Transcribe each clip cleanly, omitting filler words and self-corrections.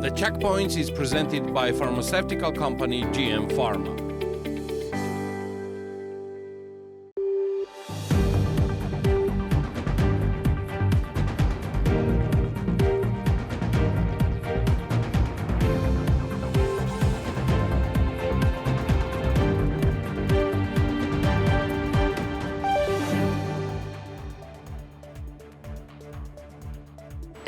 The Checkpoints is presented by pharmaceutical company GM Pharma.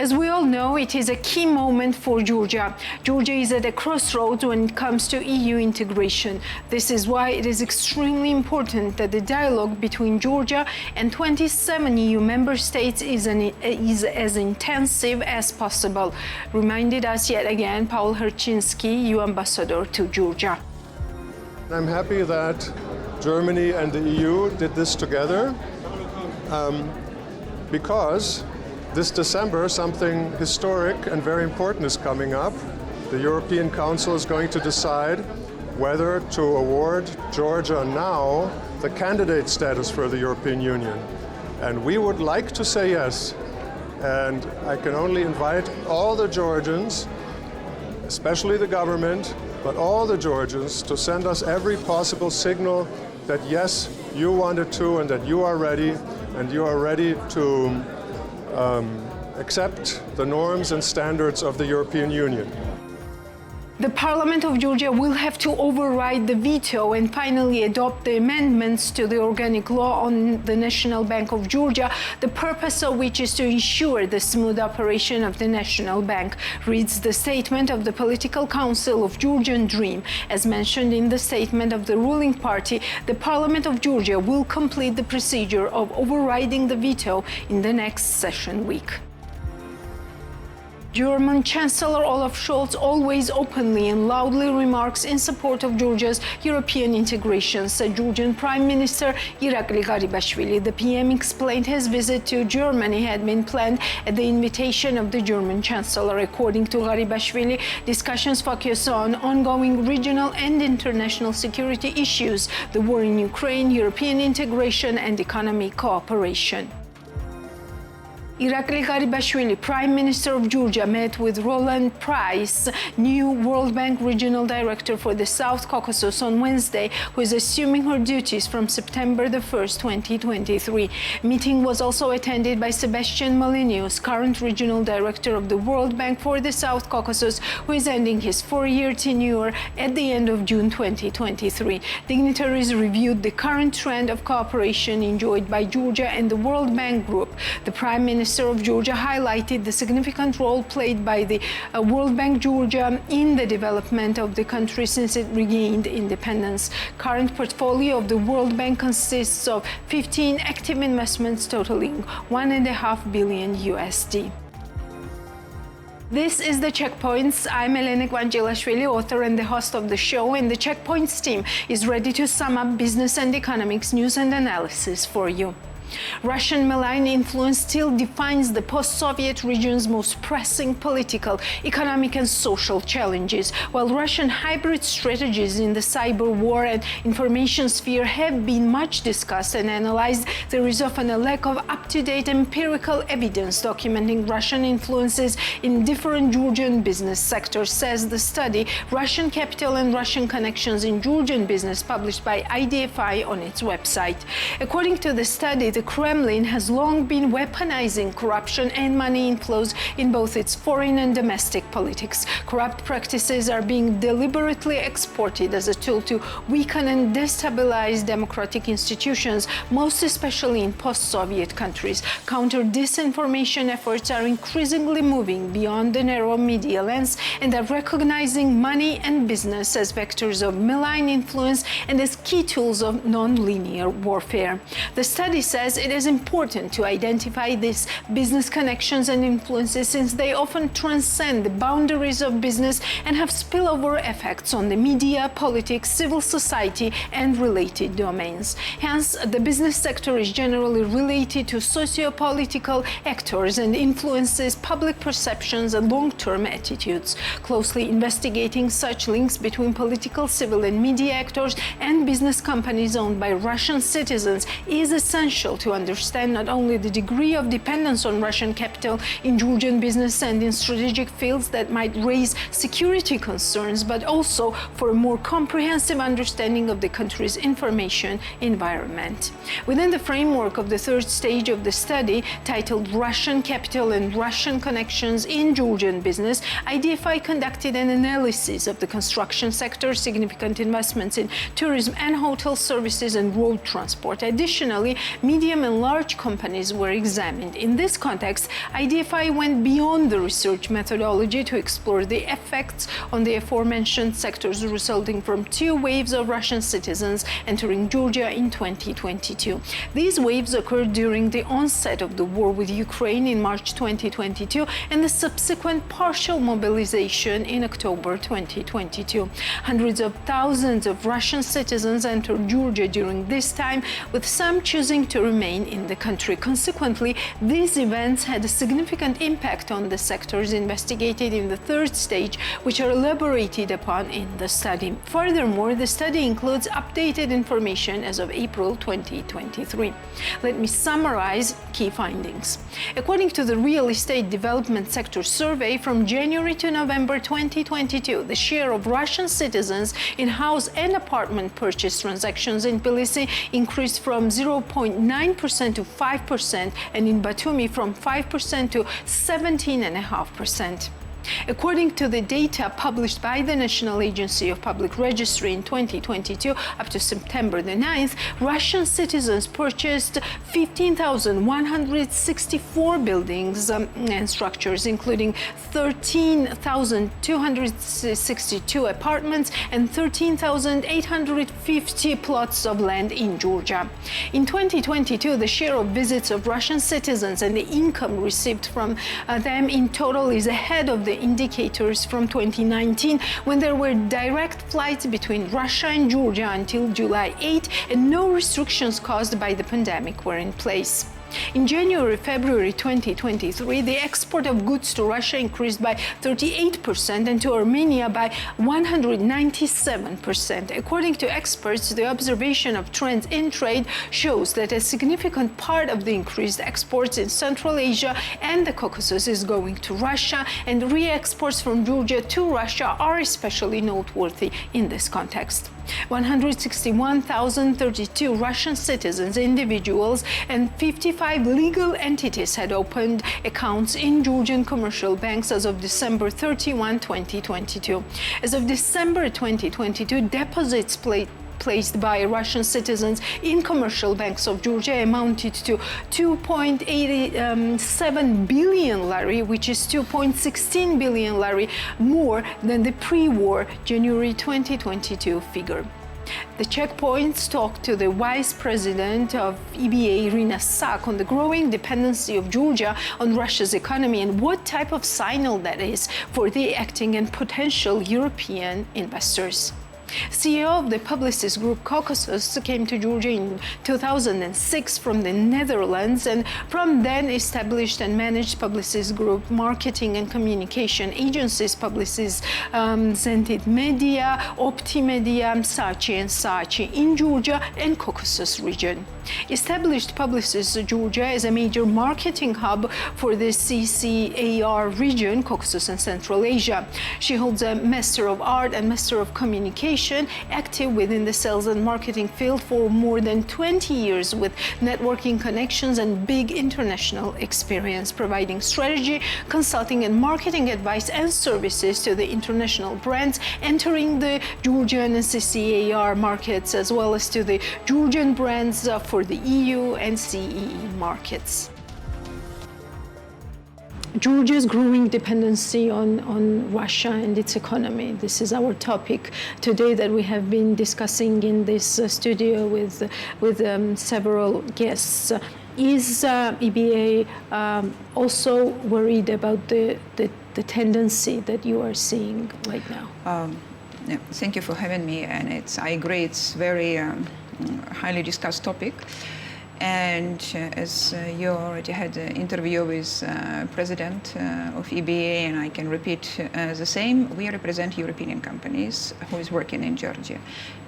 As we all know, it is a key moment for Georgia. Georgia is at a crossroads when it comes to EU integration. This is why it is extremely important that the dialogue between Georgia and 27 EU member states is as intensive as possible. Reminded us yet again Paul Herchinsky, EU ambassador to Georgia. I'm happy that Germany and the EU did this together because this December, something historic and very important is coming up. The European Council is going to decide whether to award Georgia now the candidate status for the European Union. And we would like to say yes. And I can only invite all the Georgians, especially the government, but all the Georgians, to send us every possible signal that yes, you wanted to and that you are ready, and you are ready to accept the norms and standards of the European Union. The Parliament of Georgia will have to override the veto and finally adopt the amendments to the organic law on the National Bank of Georgia, the purpose of which is to ensure the smooth operation of the National Bank, reads the statement of the Political Council of Georgian Dream. As mentioned in the statement of the ruling party, the Parliament of Georgia will complete the procedure of overriding the veto in the next session week. German Chancellor Olaf Scholz always openly and loudly remarks in support of Georgia's European integration, said Georgian Prime Minister Irakli Garibashvili. The PM explained his visit to Germany had been planned at the invitation of the German Chancellor. According to Garibashvili, discussions focus on ongoing regional and international security issues, the war in Ukraine, European integration, and economic cooperation. Irakli Garibashvili, Prime Minister of Georgia, met with Roland Price, new World Bank Regional Director for the South Caucasus, on Wednesday, who is assuming her duties from September the 1st, 2023. Meeting was also attended by Sebastian Molyneux, current Regional Director of the World Bank for the South Caucasus, who is ending his 4-year tenure at the end of June 2023. Dignitaries reviewed the current trend of cooperation enjoyed by Georgia and the World Bank Group. The Prime Minister of Georgia highlighted the significant role played by the World Bank Georgia in the development of the country since it regained independence. Current portfolio of the World Bank consists of 15 active investments totaling $1.5 billion USD. This is The Checkpoints. I'm Elena Gvangelashvili, author and the host of the show, and the Checkpoints team is ready to sum up business and economics news and analysis for you. Russian malign influence still defines the post-Soviet region's most pressing political, economic and social challenges. While Russian hybrid strategies in the cyber war and information sphere have been much discussed and analyzed, there is often a lack of up-to-date empirical evidence documenting Russian influences in different Georgian business sectors, says the study Russian Capital and Russian Connections in Georgian Business, published by IDFI on its website. According to the study, the Kremlin has long been weaponizing corruption and money inflows in both its foreign and domestic politics. Corrupt practices are being deliberately exported as a tool to weaken and destabilize democratic institutions, most especially in post-Soviet countries. Counter-disinformation efforts are increasingly moving beyond the narrow media lens and are recognizing money and business as vectors of malign influence and as key tools of non-linear warfare. The study says it is important to identify these business connections and influences since they often transcend the boundaries of business and have spillover effects on the media, politics, civil society, and related domains. Hence, the business sector is generally related to socio-political actors and influences public perceptions and long-term attitudes. Closely investigating such links between political, civil, and media actors and business companies owned by Russian citizens is essential to understand not only the degree of dependence on Russian capital in Georgian business and in strategic fields that might raise security concerns, but also for a more comprehensive understanding of the country's information environment. Within the framework of the third stage of the study, titled Russian Capital and Russian Connections in Georgian Business, IDFI conducted an analysis of the construction sector, significant investments in tourism and hotel services and road transport. Additionally, medium and large companies were examined. In this context, IDFI went beyond the research methodology to explore the effects on the aforementioned sectors resulting from two waves of Russian citizens entering Georgia in 2022. These waves occurred during the onset of the war with Ukraine in March 2022 and the subsequent partial mobilization in October 2022. Hundreds of thousands of Russian citizens entered Georgia during this time, with some choosing to remain in the country. Consequently, these events had a significant impact on the sectors investigated in the third stage, which are elaborated upon in the study. Furthermore, the study includes updated information as of April 2023. Let me summarize key findings. According to the Real Estate Development Sector Survey, from January to November 2022, the share of Russian citizens in house and apartment purchase transactions in Tbilisi increased from 0.9% to 5%, and in Batumi from 5% to 17.5%. According to the data published by the National Agency of Public Registry in 2022, up to September the 9th, Russian citizens purchased 15,164 buildings and structures, including 13,262 apartments and 13,850 plots of land in Georgia. In 2022, the share of visits of Russian citizens and the income received from them in total is ahead of the indicators from 2019, when there were direct flights between Russia and Georgia until July 8, and no restrictions caused by the pandemic were in place. In January-February 2023, the export of goods to Russia increased by 38% and to Armenia by 197%. According to experts, the observation of trends in trade shows that a significant part of the increased exports in Central Asia and the Caucasus is going to Russia, and re-exports from Georgia to Russia are especially noteworthy in this context. 161,032 Russian citizens, individuals, and 55 legal entities had opened accounts in Georgian commercial banks as of December 31, 2022. As of December 2022, deposits placed by Russian citizens in commercial banks of Georgia amounted to 2.87 billion lari, which is 2.16 billion lari more than the pre-war January 2022 figure. The checkpoints talked to the Vice President of EBA, Irina Sak, on the growing dependency of Georgia on Russia's economy and what type of signal that is for the acting and potential European investors. CEO of the Publicis Group Caucasus came to Georgia in 2006 from the Netherlands, and from then established and managed Publicis Group marketing and communication agencies, Publicis Zenit Media, Optimedia, Saatchi and Saatchi in Georgia and Caucasus region. Established Publicis Georgia as a major marketing hub for the CCAR region, Caucasus and Central Asia. She holds a Master of Art and Master of Communication, active within the sales and marketing field for more than 20 years with networking connections and big international experience, providing strategy, consulting and marketing advice and services to the international brands entering the Georgian and CCAR markets, as well as to the Georgian brands for the EU and CEE markets. Georgia's growing dependency on Russia and its economy. This is our topic today that we have been discussing in this studio with several guests. Is EBA also worried about the tendency that you are seeing right now? Yeah, thank you for having me, and I agree it's very highly discussed topic. And as you already had an interview with President of EBA, and I can repeat the same, we represent European companies who is working in Georgia.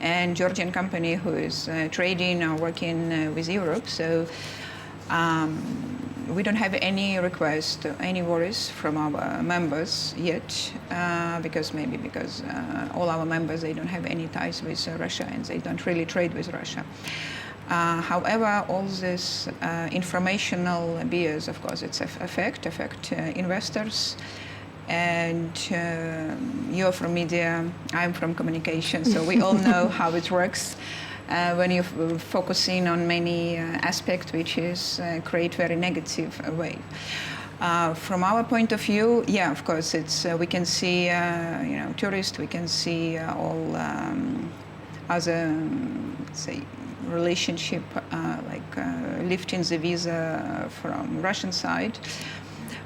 And Georgian company who is trading or working with Europe. So we don't have any request, any worries from our members yet, because all our members, they don't have any ties with Russia and they don't really trade with Russia. However, all this informational bias, of course, it's affect investors. And you're from media, I'm from communication, so we all know how it works. When you're focusing on many aspects, which is create very negative wave. From our point of view, yeah, of course, it's we can see tourists, we can see all other, say, relationship like lifting the visa from Russian side.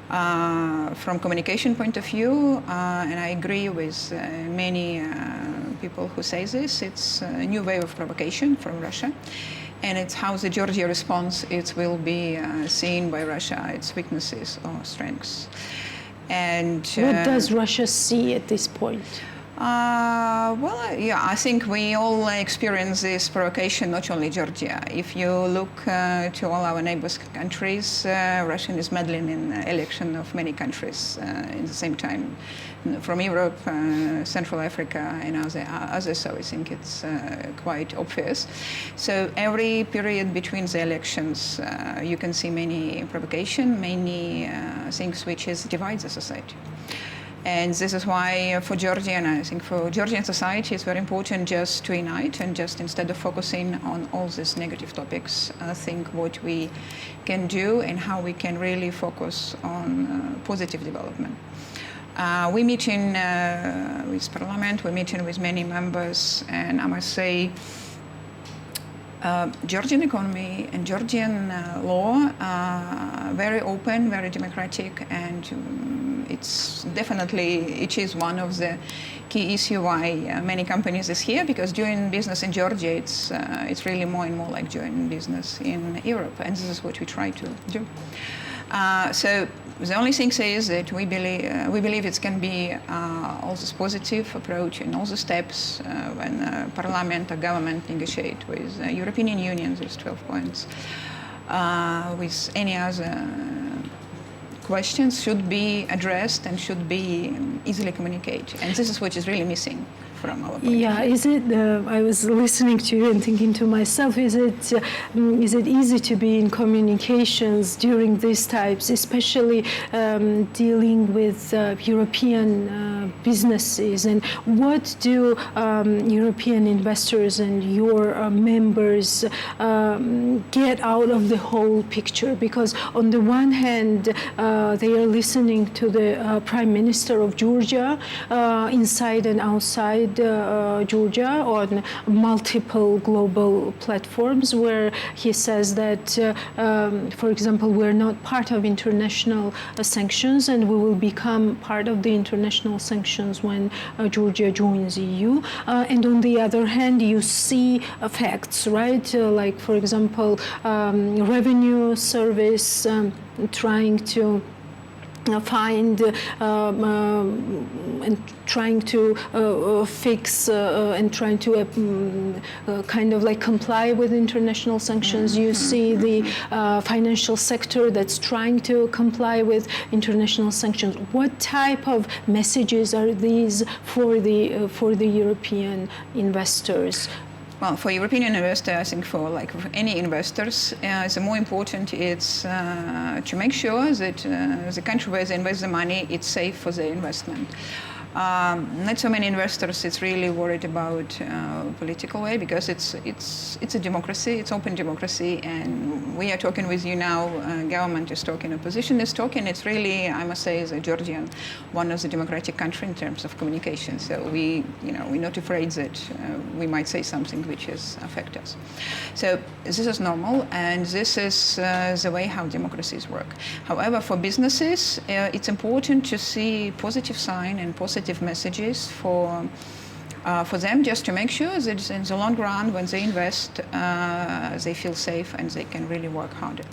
From communication point of view, and I agree with many people who say this, it's a new wave of provocation from Russia, and it's how the Georgia response it will be seen by Russia, its weaknesses or strengths. And what does Russia see at this point? Yeah, I think we all experience this provocation, not only Georgia. If you look to all our neighbors countries, Russia is meddling in the election of many countries in the same time, from Europe, Central Africa, and others. So I think it's quite obvious. So every period between the elections, you can see many provocation, many things which divide the society. And this is why for Georgia, and I think for Georgian society, it's very important just to unite and just instead of focusing on all these negative topics, think what we can do and how we can really focus on positive development. We're meeting with Parliament, we're meeting with many members, and I must say, Georgian economy and Georgian law are very open, very democratic, and it is one of the key issues why many companies is here, because doing business in Georgia, it's really more and more like doing business in Europe, and this is what we try to do. So the only thing is that we believe it can be all this positive approach and all the steps when Parliament or government negotiate with European Union, these 12 points, with any other questions should be addressed and should be easily communicated. And this is what is really missing from our point. Yeah, is it? I was listening to you and thinking to myself: is it easy to be in communications during these types, especially dealing with European businesses? And what do European investors and your members get out of the whole picture? Because on the one hand, they are listening to the Prime Minister of Georgia inside and outside Georgia on multiple global platforms, where he says that, for example, we're not part of international sanctions, and we will become part of the international sanctions when Georgia joins EU. And on the other hand, you see facts, right? Like, for example, Revenue Service trying to find and trying to fix and trying to kind of like comply with international sanctions. You see the financial sector that's trying to comply with international sanctions. What type of messages are these for the European investors? Well, for European investors, I think for any investors, the more important is to make sure that the country where they invest the money, it's safe for the investment. Not so many investors is really worried about political way, because it's a democracy, it's open democracy, and we are talking with you now. Government is talking, opposition is talking. It's really, I must say, as a Georgian, one of the democratic country in terms of communication. So we're not afraid that we might say something which is affect us. So this is normal, and this is the way how democracies work. However, for businesses, it's important to see positive sign and positive messages for for them, just to make sure that in the long run, when they invest, they feel safe and they can really work harder.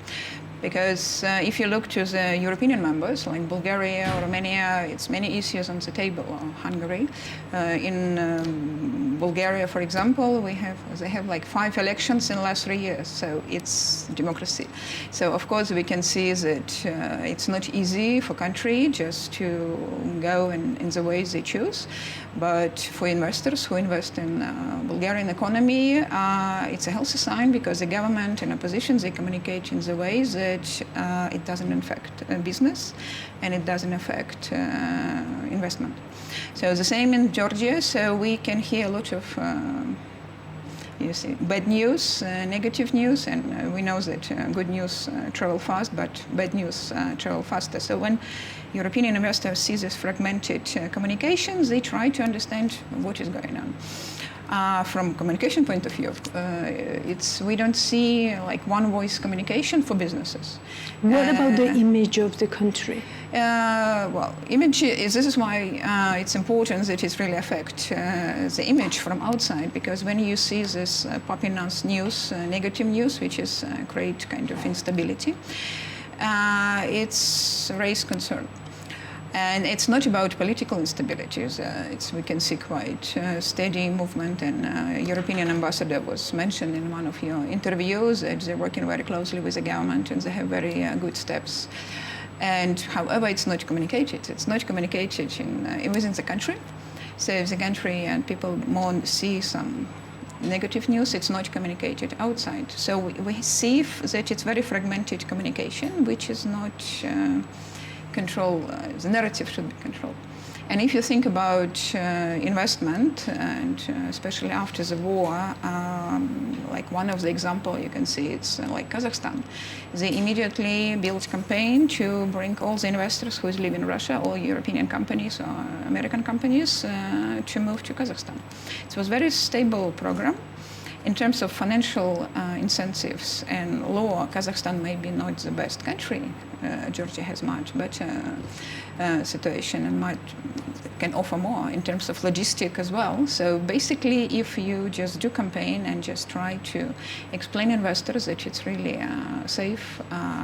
Because if you look to the European members, like Bulgaria or Romania, it's many issues on the table, or Hungary. In Bulgaria, for example, they have like 5 elections in the last 3 years, so it's democracy. So of course we can see that it's not easy for country just to go in the ways they choose. But for investors who invest in Bulgarian economy, it's a healthy sign because the government and opposition, they communicate in the ways that it doesn't affect business and it doesn't affect investment. So the same in Georgia, so we can hear a lot of you see, bad news, negative news, and we know that good news travel fast, but bad news travel faster. So when European investors see this fragmented communications, they try to understand what is going on. From communication point of view, we don't see like one voice communication for businesses. What about the image of the country? Well, image is, this is why it's important that it really affects the image from outside, because when you see this popping us news, negative news, which is create kind of instability, it's raise concern. And it's not about political instabilities. We can see quite steady movement, and European ambassador was mentioned in one of your interviews that they're working very closely with the government and they have very good steps. And however, it's not communicated. It's not communicated within the country. So if the country and people more see some negative news, it's not communicated outside. So we see that it's very fragmented communication, which is not control, the narrative should be controlled. And if you think about investment, and especially after the war, like one of the example you can see, it's like Kazakhstan. They immediately built campaign to bring all the investors who live in Russia, all European companies or American companies, to move to Kazakhstan. It was a very stable program. In terms of financial incentives and law, Kazakhstan may be not the best country. Georgia has much better situation and can offer more in terms of logistics as well. So basically, if you just do campaign and just try to explain investors that it's really safe,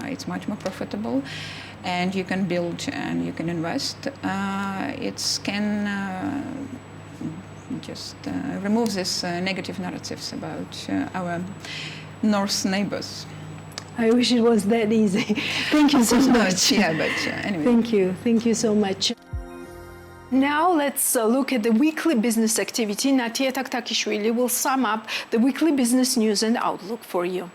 it's much more profitable, and you can build and you can invest, it can just remove these negative narratives about our north neighbors. I wish it was that easy. Thank you so much. Yeah, but anyway. Thank you so much. Now let's look at the weekly business activity. Natia Taktakishvili will sum up the weekly business news and outlook for you.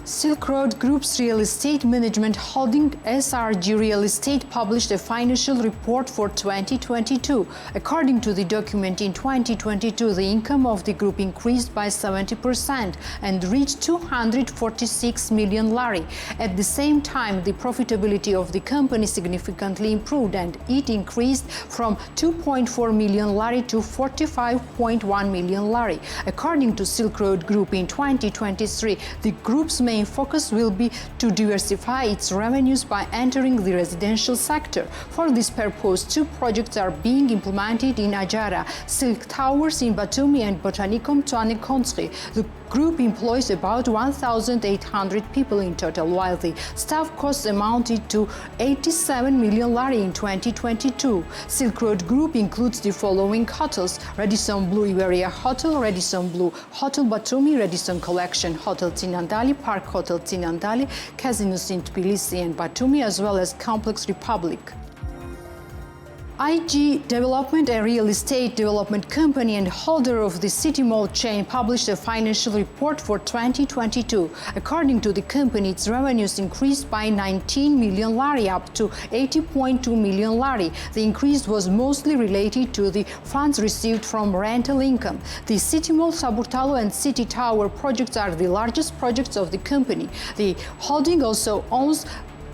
Silk Road Group's real estate management holding SRG Real Estate published a financial report for 2022. According to the document, in 2022, the income of the group increased by 70% and reached 246 million lari. At the same time, the profitability of the company significantly improved and it increased from 2.4 million lari to 45.1 million lari. According to Silk Road Group, in 2023, the group's main focus will be to diversify its revenues by entering the residential sector. For this purpose, 2 projects are being implemented in Ajara, Silk Towers in Batumi and Botanicum Tuanekonski. The group employs about 1,800 people in total, while the staff costs amounted to 87 million lari in 2022. Silk Road Group includes the following hotels: Radisson Blu Iberia Hotel, Radisson Blu Hotel Batumi, Radisson Collection Hotel Tsinandali, Park Hotel Tsinandali, Casinos in Tbilisi and Batumi, as well as Complex Republic. IG Development, a real estate development company and holder of the City Mall chain, published a financial report for 2022. According to the company, its revenues increased by 19 million lari up to 80.2 million lari. The increase was mostly related to the funds received from rental income. The City Mall, Saburtalo and City Tower projects are the largest projects of the company. The holding also owns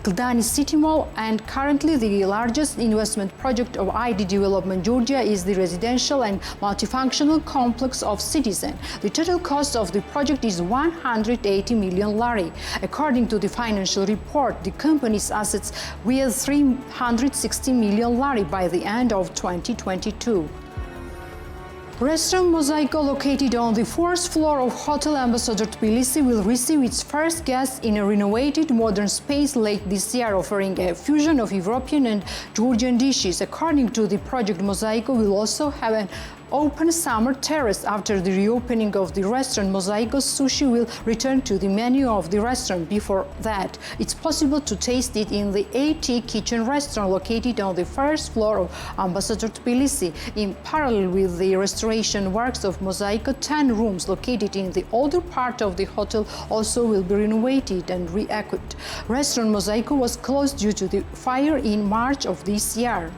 Gldani City Mall, and currently the largest investment project of ID Development Georgia is the residential and multifunctional complex of Citizen. The total cost of the project is 180 million lari. According to the financial report, the company's assets were 360 million lari by the end of 2022. Restaurant Mozaiko, located on the 4th floor of Hotel Ambassador Tbilisi, will receive its first guests in a renovated modern space late this year, offering a fusion of European and Georgian dishes. According to the project, Mozaiko will also have an open summer terrace. After the reopening of the restaurant, Mozaiko's sushi will return to the menu of the restaurant. Before that, it's possible to taste it in the AT Kitchen restaurant located on the first floor of Ambassador Tbilisi. In parallel with the restoration works of Mozaiko, 10 rooms located in the older part of the hotel also will be renovated and re-equipped. Restaurant Mozaiko was closed due to the fire in March of this year.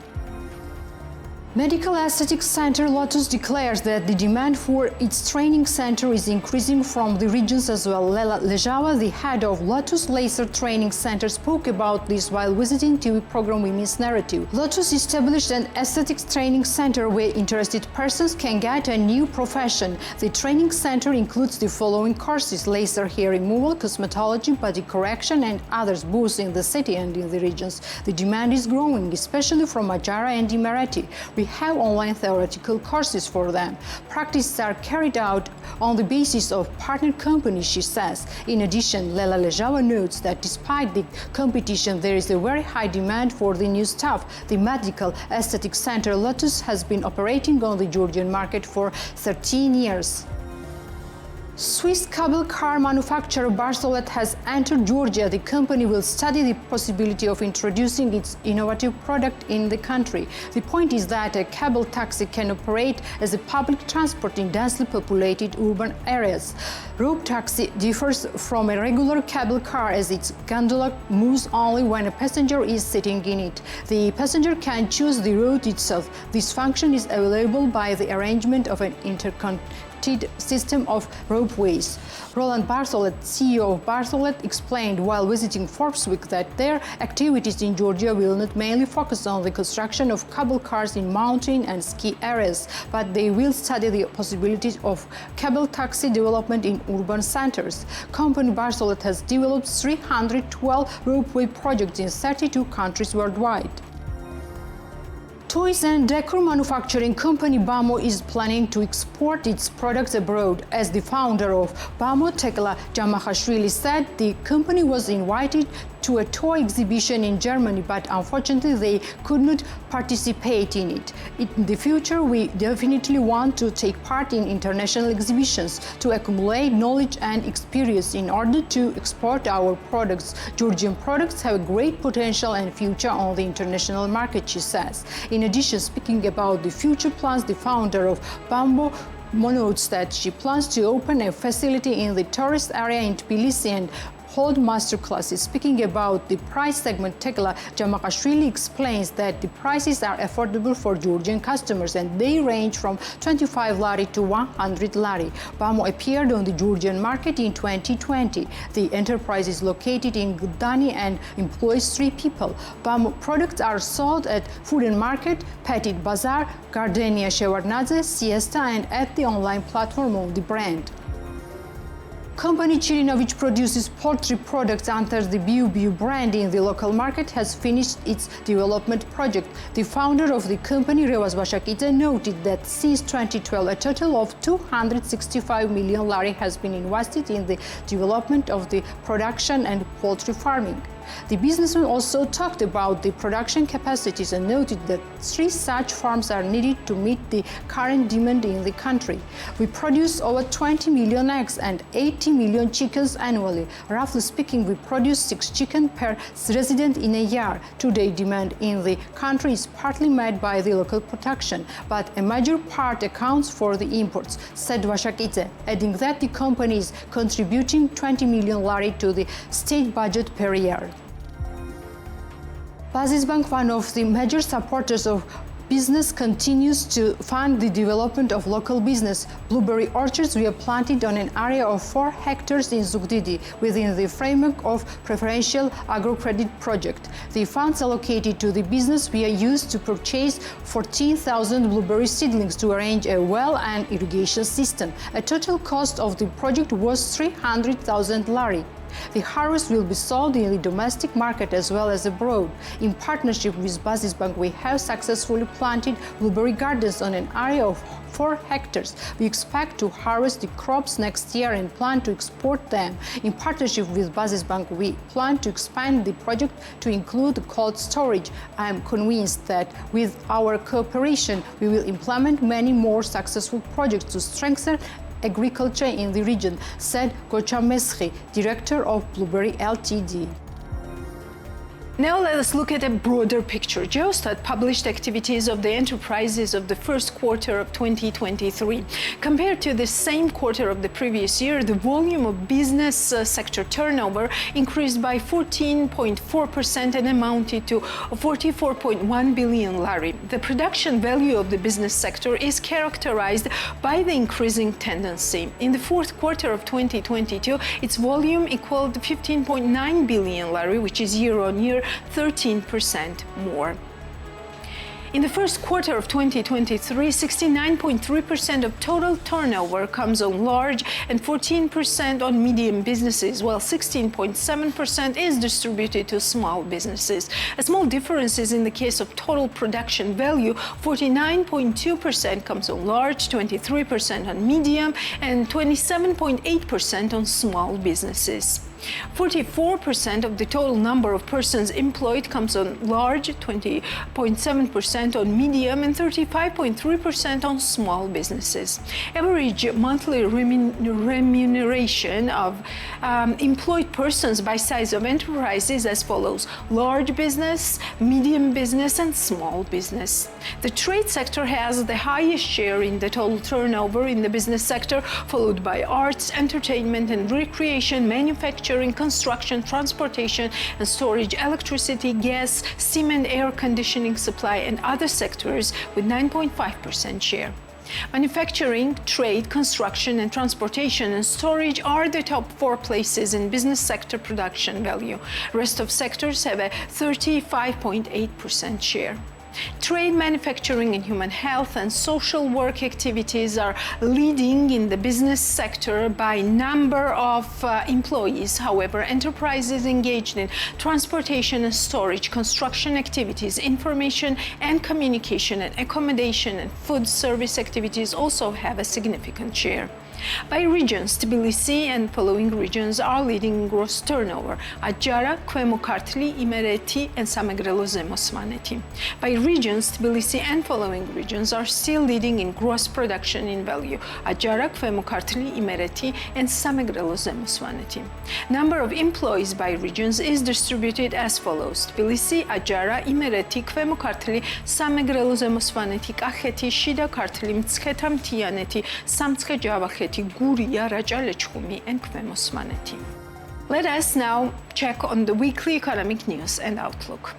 Medical Aesthetics Center Lotus declares that the demand for its training center is increasing from the regions as well. Lela Lejava, the head of Lotus Laser Training Center, spoke about this while visiting TV program Women's Narrative. Lotus established an aesthetics training center where interested persons can get a new profession. The training center includes the following courses: laser hair removal, cosmetology, body correction, and others, both in the city and in the regions. The demand is growing, especially from Ajara and Imereti. We have online theoretical courses for them. Practices are carried out on the basis of partner companies, she says. In addition, Lela Lejava notes that despite the competition, there is a very high demand for the new staff. The Medical Aesthetics Center Lotus has been operating on the Georgian market for 13 years. Swiss cable car manufacturer Barsolet has entered Georgia. The company will study the possibility of introducing its innovative product in the country. The point is that a cable taxi can operate as a public transport in densely populated urban areas. Rope taxi differs from a regular cable car as its gondola moves only when a passenger is sitting in it. The passenger can choose the route itself. This function is available by the arrangement of an interconnected system of ropeways. Roland Bartholet, CEO of Bartholet, explained while visiting Forbes Week that their activities in Georgia will not mainly focus on the construction of cable cars in mountain and ski areas, but they will study the possibilities of cable taxi development in urban centers. Company Bartholet has developed 312 ropeway projects in 32 countries worldwide. Toys and decor manufacturing company Bamo is planning to export its products abroad. As the founder of Bamo, Tekla Jamakhashvili, said, the company was invited to a toy exhibition in Germany, but unfortunately they could not participate in it. In the future, we definitely want to take part in international exhibitions to accumulate knowledge and experience in order to export our products. Georgian products have a great potential and future on the international market, she says. In addition, speaking about the future plans, the founder of Bambo notes that she plans to open a facility in the tourist area in Tbilisi and hold master classes. Speaking about the price segment, Tekla Jamakhashvili explains that the prices are affordable for Georgian customers and they range from 25 lari to 100 lari. Bamo appeared on the Georgian market in 2020. The enterprise is located in Gdani and employs 3 people. Bamo products are sold at Food and Market, Petit Bazaar, Gardenia Shevardnadze, Siesta, and at the online platform of the brand. Company Chirina, which produces poultry products under the Biu brand in the local market, has finished its development project. The founder of the company, Revaz Vashakidze, noted that since 2012, a total of 265 million lari has been invested in the development of the production and poultry farming. The businessman also talked about the production capacities and noted that 3 such farms are needed to meet the current demand in the country. We produce over 20 million eggs and 80 million chickens annually. Roughly speaking, we produce 6 chickens per resident in a year. Today, demand in the country is partly met by the local production, but a major part accounts for the imports, said Vashakidze, adding that the company is contributing 20 million lari to the state budget per year. Bazisbank, one of the major supporters of business, continues to fund the development of local business. Blueberry orchards were planted on an area of 4 hectares in Zugdidi within the framework of preferential agrocredit project. The funds allocated to the business were used to purchase 14,000 blueberry seedlings to arrange a well and irrigation system. A total cost of the project was 300,000 lari. The harvest will be sold in the domestic market as well as abroad. In partnership with Basisbank, we have successfully planted blueberry gardens on an area of 4 hectares. We expect to harvest the crops next year and plan to export them. In partnership with Basisbank, we plan to expand the project to include cold storage. I am convinced that with our cooperation, we will implement many more successful projects to strengthen agriculture in the region, said Gocha Mesri, director of Blueberry Ltd. Now let us look at a broader picture. Geostat published activities of the enterprises of the first quarter of 2023. Compared to the same quarter of the previous year, the volume of business sector turnover increased by 14.4% and amounted to 44.1 billion lari. The production value of the business sector is characterized by the increasing tendency. In the fourth quarter of 2022, its volume equaled 15.9 billion lari, which is year-on-year 13% more. In the first quarter of 2023, 69.3% of total turnover comes on large and 14% on medium businesses, while 16.7% is distributed to small businesses. A small difference is in the case of total production value. 49.2% comes on large, 23% on medium, and 27.8% on small businesses. 44% of the total number of persons employed comes on large, 20.7% on medium, and 35.3% on small businesses. Average monthly remuneration of employed persons by size of enterprise is as follows: large business, medium business, and small business. The trade sector has the highest share in the total turnover in the business sector, followed by arts, entertainment and recreation, manufacturing, construction, transportation and storage, electricity, gas, steam and air conditioning supply, and other sectors with 9.5% share. Manufacturing, trade, construction and transportation and storage are the top 4 places in business sector production value. Rest of sectors have a 35.8% share. Trade, manufacturing and human health and social work activities are leading in the business sector by number of employees. However, enterprises engaged in transportation and storage, construction activities, information and communication and accommodation and food service activities also have a significant share. By regions, Tbilisi and following regions are leading in gross turnover: Adjara, Kvemo Kartli, Imereti, and Samegrelo Zemosvaneti. By regions, Tbilisi and following regions are still leading in gross production in value: Adjara, Kvemo Kartli, Imereti, and Samegrelo Zemosvaneti. Number of employees by regions is distributed as follows: Tbilisi, Adjara, Imereti, Kvemo Kartli, Samegrelo Zemosvaneti, Kakheti, Shida Kartli, Mtskheta Mtianeti, Samtskhe Javakheti, Guria, Rajaleçhumi, and Kvemo Svaneti. Let us now check on the weekly economic news and outlook.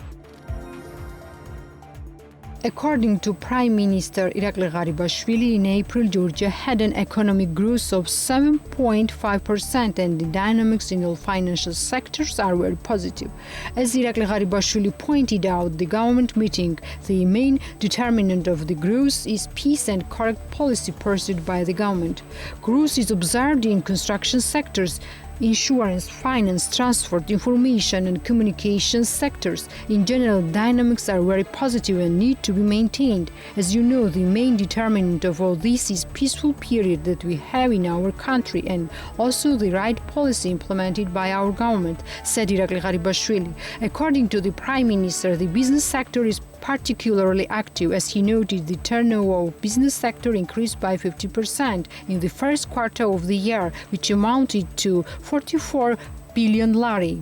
According to Prime Minister Irakli Garibashvili, in April, Georgia had an economic growth of 7.5% and the dynamics in all financial sectors are very positive. As Irakli Garibashvili pointed out, the government meeting, the main determinant of the growth is peace and correct policy pursued by the government. Growth is observed in construction sectors, insurance, finance, transport, information and communication sectors. In general, dynamics are very positive and need to be maintained. As you know, the main determinant of all this is peaceful period that we have in our country and also the right policy implemented by our government, said Irakli Garibashvili. According to the Prime Minister, the business sector is particularly active. As he noted, the turnover of business sector increased by 50% in the first quarter of the year, which amounted to 44 billion lari.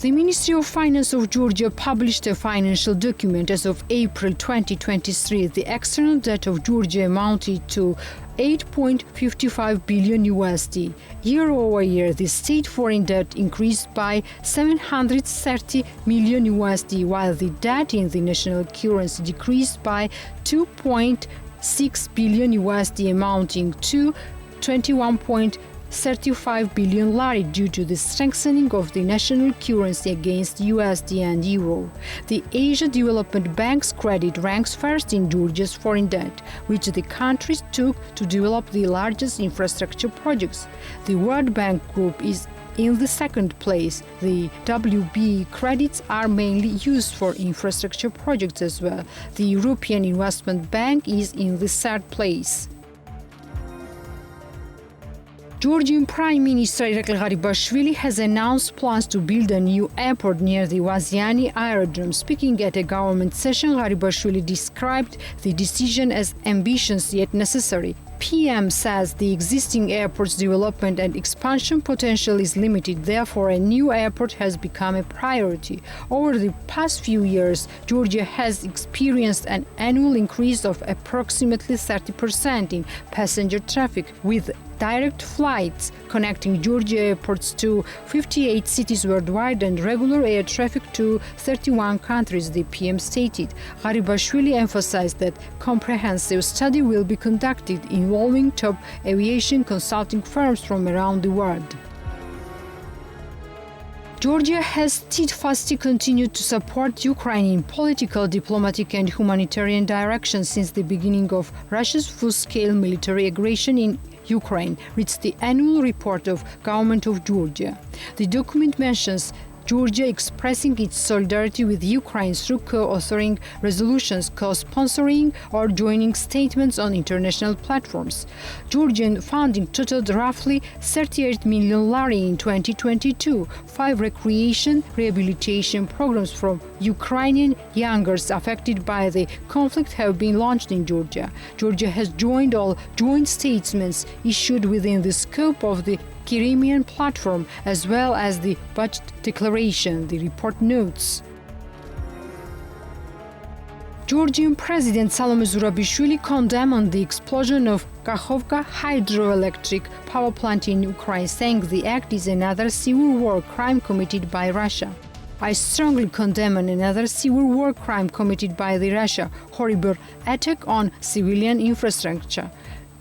The Ministry of Finance of Georgia published a financial document. As of April 2023, the external debt of Georgia amounted to $8.55 billion USD. Year over year, the state foreign debt increased by $730 million USD, while the debt in the national currency decreased by $2.6 billion USD, amounting to 21.2 35 billion lari due to the strengthening of the national currency against USD and Euro. The Asia Development Bank's credit ranks first in Georgia's foreign debt, which the country took to develop the largest infrastructure projects. The World Bank Group is in the second place. The WB credits are mainly used for infrastructure projects as well. The European Investment Bank is in the third place. Georgian Prime Minister Irakli Garibashvili has announced plans to build a new airport near the Vaziani aerodrome. Speaking at a government session, Garibashvili described the decision as ambitious yet necessary. PM says the existing airport's development and expansion potential is limited, therefore a new airport has become a priority. Over the past few years, Georgia has experienced an annual increase of approximately 30% in passenger traffic, with direct flights connecting Georgia airports to 58 cities worldwide and regular air traffic to 31 countries, the PM stated. Garibashvili emphasized that comprehensive study will be conducted involving top aviation consulting firms from around the world. Georgia has steadfastly continued to support Ukraine in political, diplomatic and humanitarian directions since the beginning of Russia's full-scale military aggression in Ukraine, reads the annual report of Government of Georgia. The document mentions Georgia expressing its solidarity with Ukraine through co-authoring resolutions, co-sponsoring or joining statements on international platforms. Georgian funding totaled roughly 38 million lari in 2022. 5 recreation rehabilitation programs from Ukrainian youngers affected by the conflict have been launched in Georgia. Georgia has joined all joint statements issued within the scope of the Crimean platform as well as the budget declaration, the report notes. Georgian President Salome Zurabishvili condemned the explosion of Kakhovka hydroelectric power plant in Ukraine, saying the act is another civil war crime committed by Russia. I strongly condemn another civil war crime committed by the Russia, horrible attack on civilian infrastructure.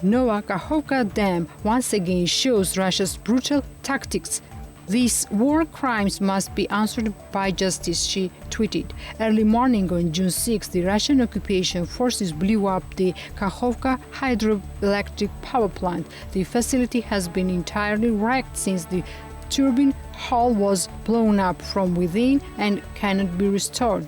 Nova Kakhovka Dam once again shows Russia's brutal tactics. These war crimes must be answered by justice, she tweeted. Early morning on June 6, the Russian occupation forces blew up the Kakhovka hydroelectric power plant. The facility has been entirely wrecked since the turbine hull was blown up from within and cannot be restored.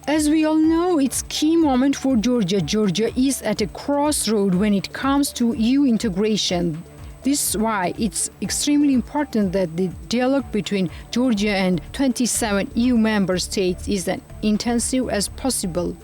As we all know, it's a key moment for Georgia. Georgia is at a crossroad when it comes to EU integration. This is why it's extremely important that the dialogue between Georgia and 27 EU member states is as intensive as possible,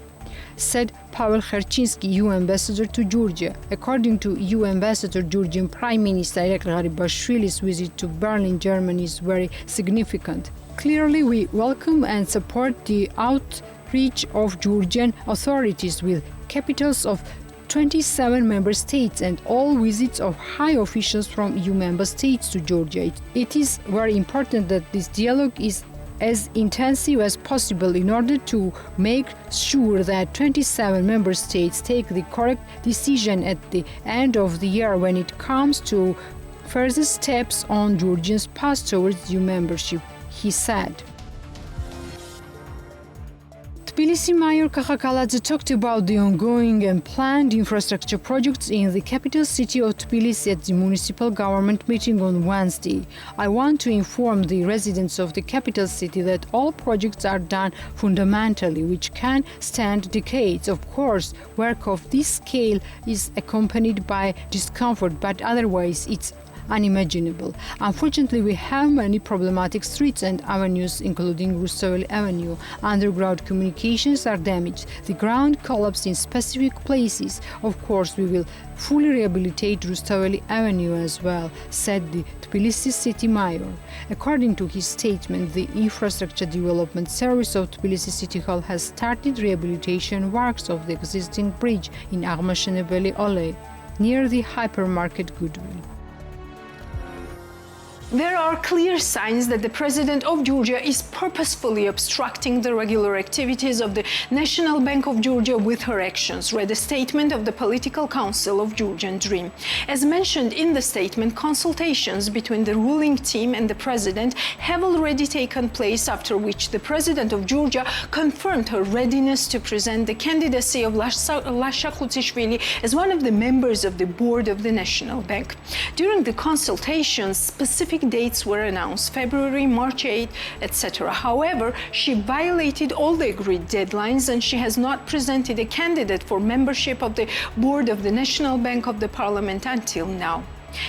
said Pavel Kherchinsky, EU ambassador to Georgia. According to EU ambassador, Georgian Prime Minister Irakli Garibashvili's visit to Berlin, Germany is very significant. Clearly, we welcome and support the outreach of Georgian authorities with capitals of 27 member states and all visits of high officials from EU member states to Georgia. It is very important that this dialogue is as intensive as possible in order to make sure that 27 member states take the correct decision at the end of the year when it comes to further steps on Georgia's path towards EU membership, he said. Tbilisi Mayor Kakakaladze talked about the ongoing and planned infrastructure projects in the capital city of Tbilisi at the municipal government meeting on Wednesday. I want to inform the residents of the capital city that all projects are done fundamentally, which can stand decades. Of course, work of this scale is accompanied by discomfort, but otherwise it's unimaginable. Unfortunately, we have many problematic streets and avenues, including Rustaveli Avenue. Underground communications are damaged. The ground collapsed in specific places. Of course, we will fully rehabilitate Rustaveli Avenue as well, said the Tbilisi city mayor. According to his statement, the Infrastructure Development Service of Tbilisi City Hall has started rehabilitation works of the existing bridge in Aghmashenebeli Ole, near the hypermarket Goodwill. There are clear signs that the president of Georgia is purposefully obstructing the regular activities of the National Bank of Georgia with her actions, read a statement of the Political Council of Georgian Dream. As mentioned in the statement, consultations between the ruling team and the president have already taken place, after which the president of Georgia confirmed her readiness to present the candidacy of Lasha Khutsishvili as one of the members of the board of the National Bank. During the consultations, specific dates were announced: February, March 8, etc. However, she violated all the agreed deadlines and she has not presented a candidate for membership of the board of the National Bank of the Parliament until now.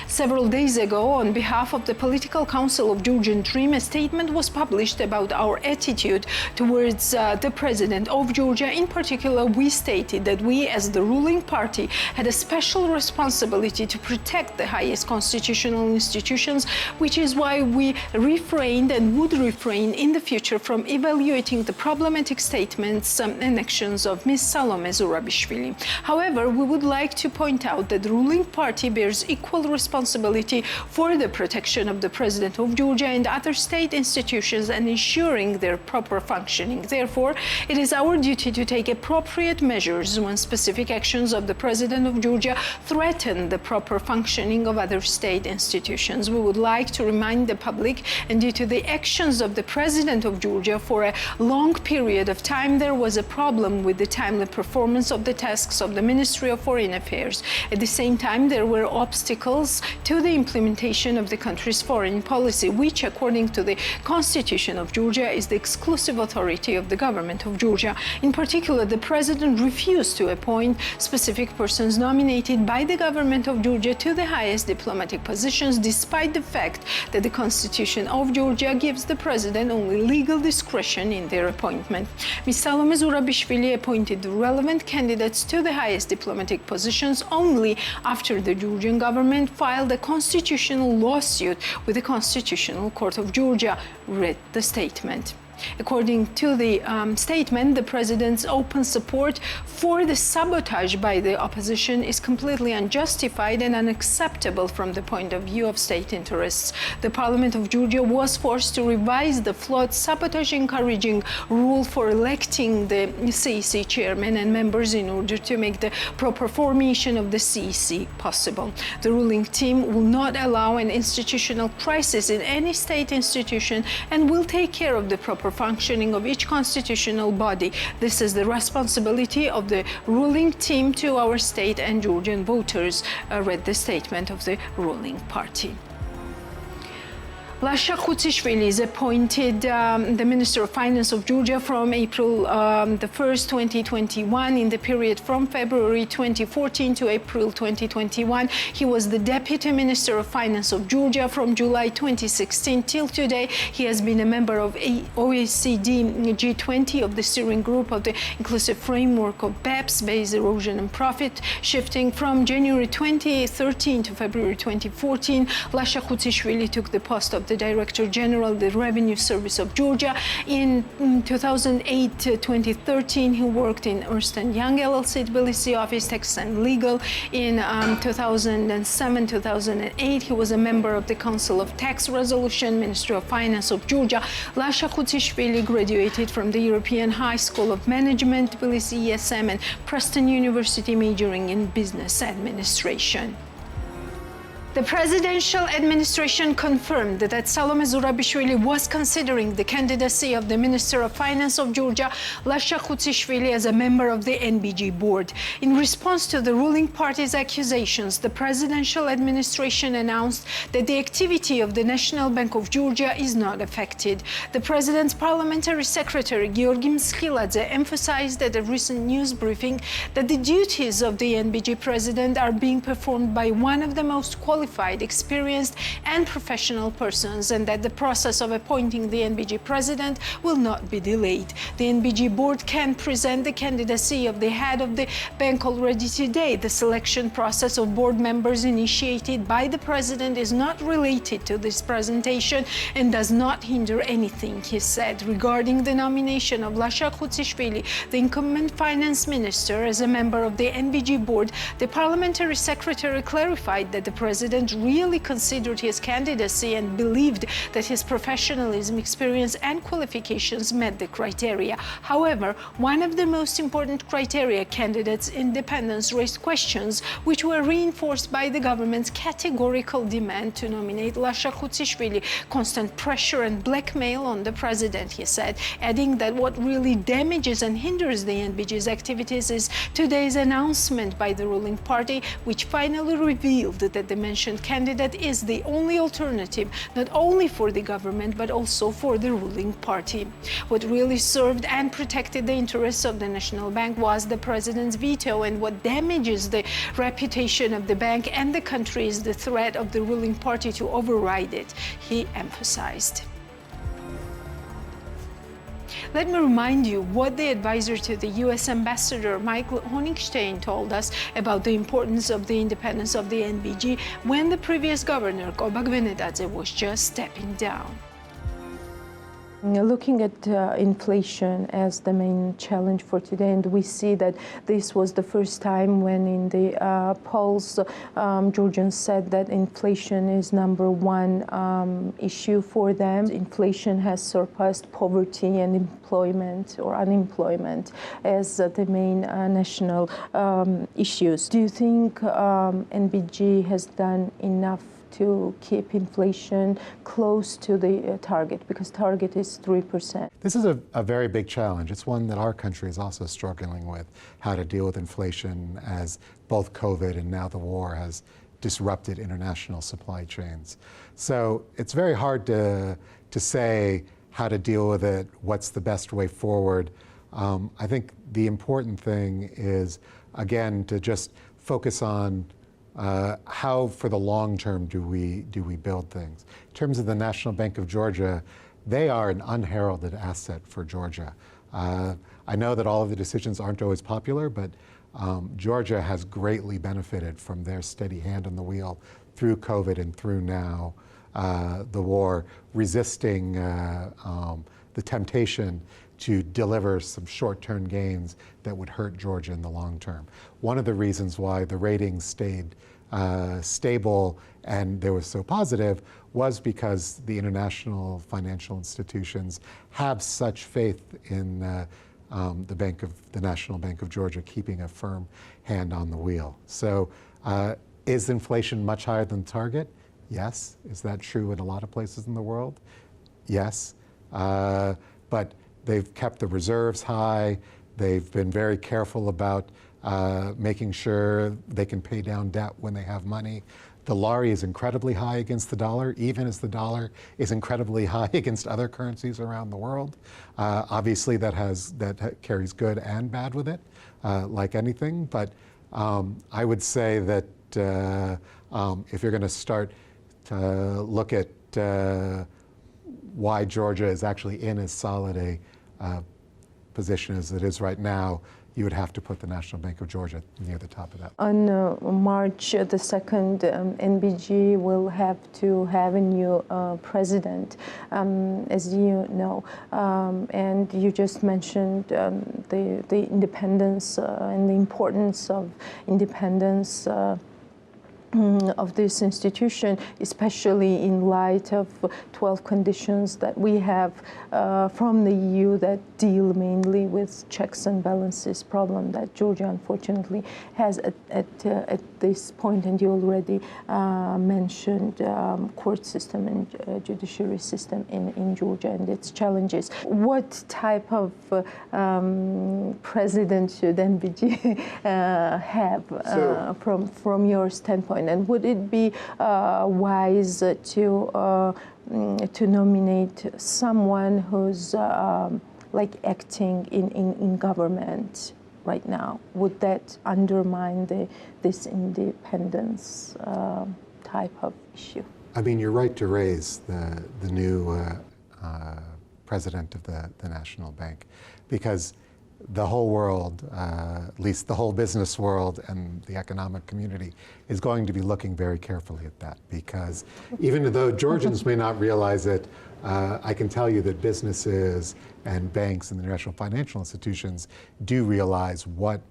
Several days ago, on behalf of the Political Council of Georgian Dream, a statement was published about our attitude towards the President of Georgia. In particular, we stated that we, as the ruling party, had a special responsibility to protect the highest constitutional institutions, which is why we refrained and would refrain in the future from evaluating the problematic statements and actions of Ms. Salome Zurabishvili. However, we would like to point out that the ruling party bears equal responsibility for the protection of the President of Georgia and other state institutions and ensuring their proper functioning. Therefore, it is our duty to take appropriate measures when specific actions of the President of Georgia threaten the proper functioning of other state institutions. We would like to remind the public, and due to the actions of the President of Georgia for a long period of time, there was a problem with the timely performance of the tasks of the Ministry of Foreign Affairs. At the same time, there were obstacles to the implementation of the country's foreign policy, which, according to the Constitution of Georgia, is the exclusive authority of the government of Georgia. In particular, the president refused to appoint specific persons nominated by the government of Georgia to the highest diplomatic positions, despite the fact that the Constitution of Georgia gives the president only legal discretion in their appointment. Ms. Salome Zurabishvili appointed the relevant candidates to the highest diplomatic positions only after the Georgian government filed a constitutional lawsuit with the Constitutional Court of Georgia, read the statement. According to the statement, the president's open support for the sabotage by the opposition is completely unjustified and unacceptable from the point of view of state interests. The Parliament of Georgia was forced to revise the flawed sabotage-encouraging rule for electing the CEC chairman and members in order to make the proper formation of the CEC possible. The ruling team will not allow an institutional crisis in any state institution and will take care of the proper functioning of each constitutional body. This is the responsibility of the ruling team to our state and Georgian voters, read the statement of the ruling party. Lasha Khutsishvili is appointed the Minister of Finance of Georgia from April the 1st, 2021. In the period from February 2014 to April 2021, he was the Deputy Minister of Finance of Georgia. From July 2016 till today, he has been a member of OECD G20 of the steering group of the inclusive framework of BEPS, Base Erosion and Profit Shifting. From January 2013 to February 2014, Lasha Khutsishvili took the post of the Director General of the Revenue Service of Georgia. In 2008-2013, he worked in Ernst & Young LLC Tbilisi office, tax and legal. In 2007-2008, he was a member of the Council of Tax Resolution, Ministry of Finance of Georgia. Lasha Khutsishvili graduated from the European High School of Management, Tbilisi ESM, and Preston University, majoring in business administration. The presidential administration confirmed that Salome Zurabishvili was considering the candidacy of the Minister of Finance of Georgia, Lasha Khutsishvili, as a member of the NBG board. In response to the ruling party's accusations, the presidential administration announced that the activity of the National Bank of Georgia is not affected. The president's parliamentary secretary, Georgi Mskhiladze, emphasized at a recent news briefing that the duties of the NBG president are being performed by one of the most qualified, experienced and professional persons, and that the process of appointing the NBG president will not be delayed. The NBG board can present the candidacy of the head of the bank already today. The selection process of board members initiated by the president is not related to this presentation and does not hinder anything, he said. Regarding the nomination of Lasha Khutsishvili, the incumbent finance minister, as a member of the NBG board, the parliamentary secretary clarified that the president president really considered his candidacy and believed that his professionalism, experience, and qualifications met the criteria. However, one of the most important criteria, candidates' independence, raised questions which were reinforced by the government's categorical demand to nominate Lasha Khutsishvili. Constant pressure and blackmail on the president, he said, adding that what really damages and hinders the NBG's activities is today's announcement by the ruling party, which finally revealed that the mentioned candidate is the only alternative, not only for the government, but also for the ruling party. What really served and protected the interests of the National Bank was the president's veto, and what damages the reputation of the bank and the country is the threat of the ruling party to override it, he emphasized. Let me remind you what the advisor to the U.S. Ambassador Michael Honigstein told us about the importance of the independence of the NBG when the previous governor, Goba Gvenedadze, was just stepping down. Looking at inflation as the main challenge for today, and we see that this was the first time when in the polls Georgians said that inflation is number one issue for them. Inflation has surpassed poverty and employment or unemployment as the main national issues. Do you think NBG has done enough to keep inflation close to the target, because target is 3%? This is a very big challenge. It's one that our country is also struggling with, how to deal with inflation as both COVID and now the war has disrupted international supply chains. So it's very hard to say how to deal with it, what's the best way forward. I think the important thing is, again, to just focus on how, for the long term, do we build things? In terms of the National Bank of Georgia, they are an unheralded asset for Georgia. I know that all of the decisions aren't always popular, but Georgia has greatly benefited from their steady hand on the wheel through COVID and through now the war, resisting the temptation to deliver some short-term gains that would hurt Georgia in the long term. One of the reasons why the ratings stayed stable and they were so positive was because the international financial institutions have such faith in the National Bank of Georgia keeping a firm hand on the wheel. So is inflation much higher than target? Yes. Is that true in a lot of places in the world? Yes. But they've kept the reserves high. They've been very careful about making sure they can pay down debt when they have money. The lari is incredibly high against the dollar, even as the dollar is incredibly high against other currencies around the world. Obviously, that carries good and bad with it, like anything. But I would say that if you're going to start to look at why Georgia is actually in as solid a position as it is right now, you would have to put the National Bank of Georgia near the top of that. On March the 2nd, NBG will have to have a new president, as you know. And you just mentioned the independence and the importance of independence of this institution, especially in light of 12 conditions that we have from the EU that deal mainly with checks and balances problem that Georgia unfortunately has at this point. And you already mentioned court system and judiciary system in Georgia and its challenges. What type of president should NBG have from your standpoint? And would it be wise to nominate someone who's like acting in government right now? Would that undermine this independence type of issue? I mean, you're right to raise the new president of the National Bank, because the whole world, at least the whole business world and the economic community, is going to be looking very carefully at that. Because even though Georgians may not realize it, I can tell you that businesses and banks and the international financial institutions do realize what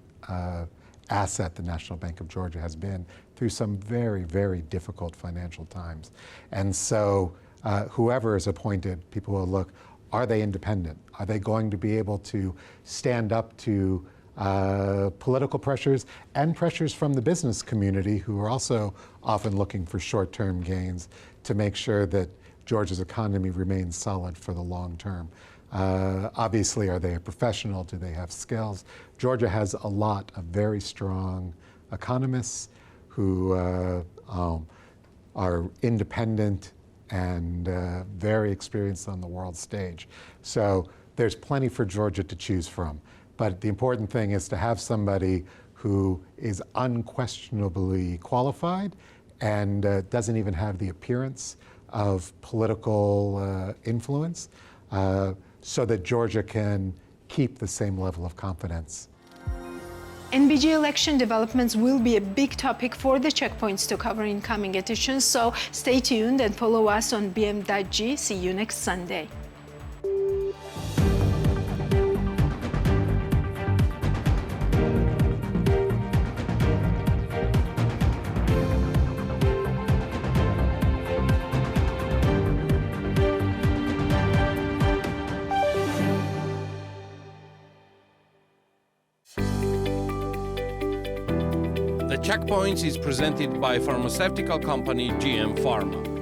asset the National Bank of Georgia has been through some very, very difficult financial times. And so whoever is appointed, people will look, are they independent? Are they going to be able to stand up to political pressures and pressures from the business community, who are also often looking for short-term gains, to make sure that Georgia's economy remains solid for the long term? Obviously, are they a professional? Do they have skills? Georgia has a lot of very strong economists who are independent and very experienced on the world stage. So there's plenty for Georgia to choose from. But the important thing is to have somebody who is unquestionably qualified and doesn't even have the appearance of political influence, so that Georgia can keep the same level of confidence. NBG election developments will be a big topic for the Checkpoints to cover in coming editions, so stay tuned and follow us on BM.G. See you next Sunday. The Checkpoints is presented by pharmaceutical company GM Pharma.